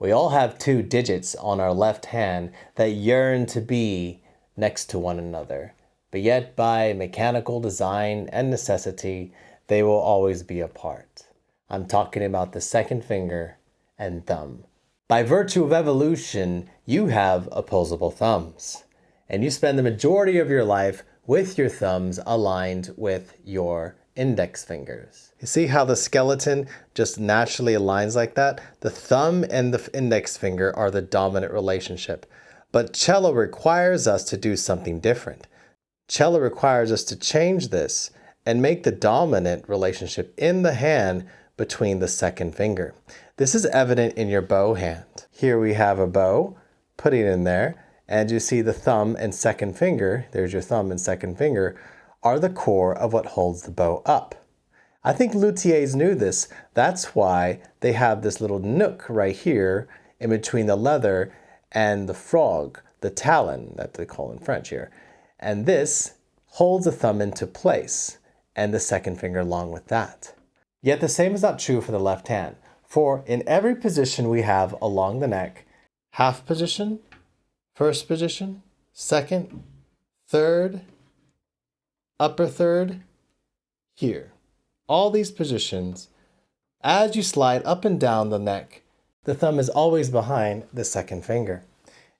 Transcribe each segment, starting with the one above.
We all have two digits on our left hand that yearn to be next to one another, but yet by mechanical design and necessity, they will always be apart. I'm talking about the second finger and thumb. By virtue of evolution, you have opposable thumbs, and you spend the majority of your life with your thumbs aligned with your index fingers. You see how the skeleton just naturally aligns like that? The thumb and the index finger are the dominant relationship. But cello requires us to do something different. Cello requires us to change this and make the dominant relationship in the hand between the second finger. This is evident in your bow hand. Here we have a bow, put it in there, and you see the thumb and second finger, there's your thumb and second finger, are the core of what holds the bow up. I think luthiers knew this. That's why they have this little nook right here in between the leather and the frog, the talon that they call in French here. And this holds the thumb into place and the second finger along with that. Yet the same is not true for the left hand. For in every position we have along the neck, half position, first position, second, third, upper third, here. All these positions, as you slide up and down the neck, the thumb is always behind the second finger.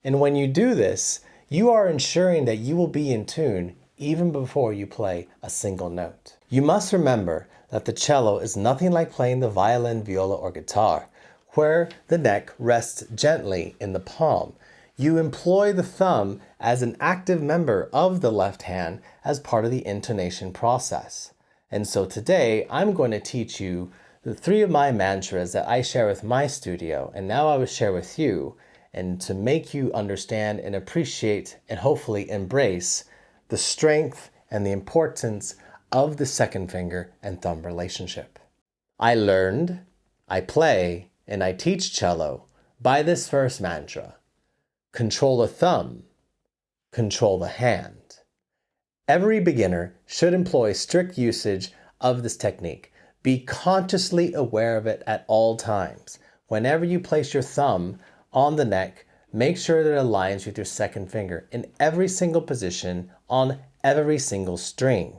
And when you do this, you are ensuring that you will be in tune even before you play a single note. You must remember that the cello is nothing like playing the violin, viola, or guitar, where the neck rests gently in the palm. You employ the thumb as an active member of the left hand as part of the intonation process. And so today, I'm going to teach you the 3 of my mantras that I share with my studio, and now I will share with you, and to make you understand and appreciate and hopefully embrace the strength and the importance of the second finger and thumb relationship. I learned, I play, and I teach cello by this first mantra. Control the thumb, control the hand. Every beginner should employ strict usage of this technique. Be consciously aware of it at all times. Whenever you place your thumb on the neck, make sure that it aligns with your second finger in every single position on every single string.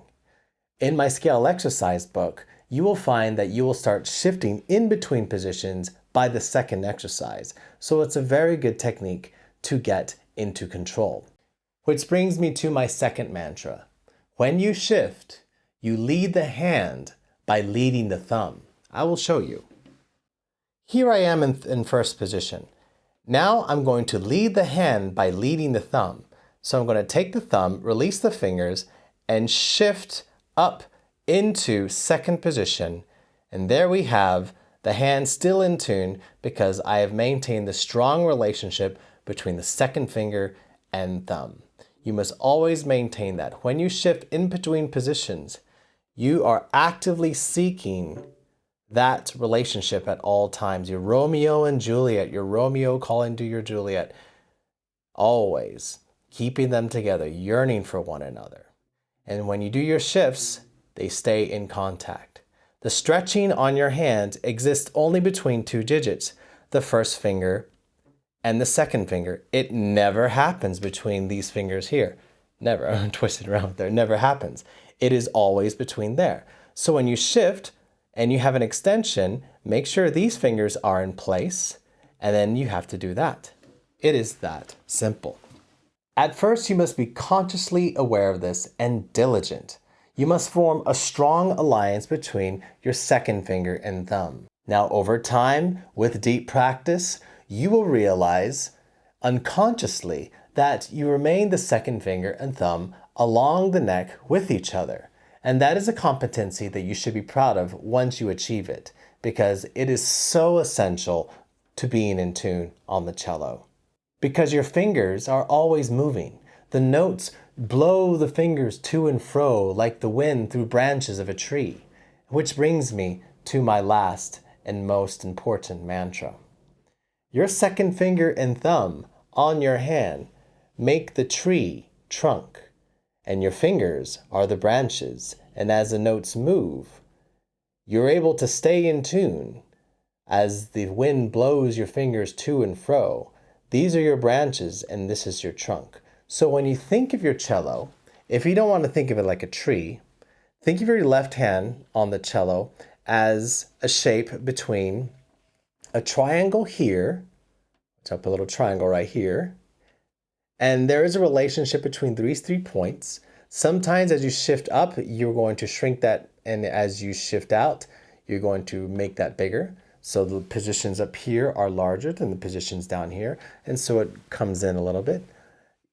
In my scale exercise book, you will find that you will start shifting in between positions by the second exercise. So it's a very good technique to get into control. Which brings me to my second mantra. When you shift, you lead the hand by leading the thumb. I will show you. Here I am in first position. Now I'm going to lead the hand by leading the thumb. So I'm going to take the thumb, release the fingers, and shift up into second position. And there we have the hand still in tune because I have maintained the strong relationship between the second finger and thumb. You must always maintain that. When you shift in between positions, you are actively seeking that relationship at all times. Your Romeo and Juliet, your Romeo calling to your Juliet, always keeping them together, yearning for one another. And when you do your shifts, they stay in contact. The stretching on your hand exists only between 2 digits, the first finger and the second finger. It never happens between these fingers here. Never. I'm twisted around there. It never happens. It is always between there. So when you shift and you have an extension, make sure these fingers are in place, and then you have to do that. It is that simple. At first, you must be consciously aware of this and diligent. You must form a strong alliance between your second finger and thumb. Now, over time, with deep practice, you will realize unconsciously that you remain the second finger and thumb along the neck with each other. And that is a competency that you should be proud of once you achieve it, because it is so essential to being in tune on the cello. Because your fingers are always moving. The notes blow the fingers to and fro like the wind through branches of a tree. Which brings me to my last and most important mantra. Your second finger and thumb on your hand make the tree trunk, and your fingers are the branches, and as the notes move, you're able to stay in tune as the wind blows your fingers to and fro. These are your branches and this is your trunk. So when you think of your cello, if you don't want to think of it like a tree, think of your left hand on the cello as a shape between a triangle here, let's up a little triangle right here, and there is a relationship between these 3 points. Sometimes as you shift up, you're going to shrink that, and as you shift out, you're going to make that bigger. So the positions up here are larger than the positions down here, and so it comes in a little bit.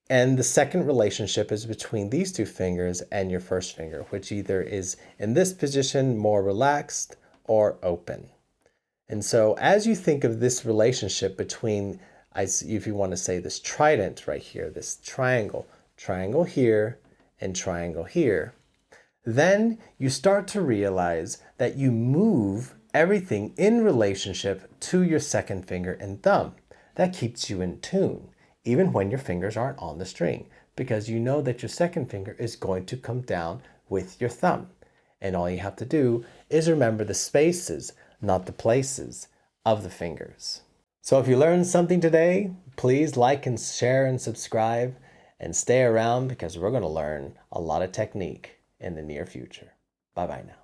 And the second relationship is between these 2 fingers and your first finger, which either is in this position more relaxed or open. And so as you think of this relationship between, if you want to say this trident right here, this triangle, triangle here and triangle here, then you start to realize that you move everything in relationship to your second finger and thumb. That keeps you in tune, even when your fingers aren't on the string, because you know that your second finger is going to come down with your thumb. And all you have to do is remember the spaces, not the places, of the fingers. So if you learned something today, please like and share and subscribe, and stay around because we're going to learn a lot of technique in the near future. Bye-bye now.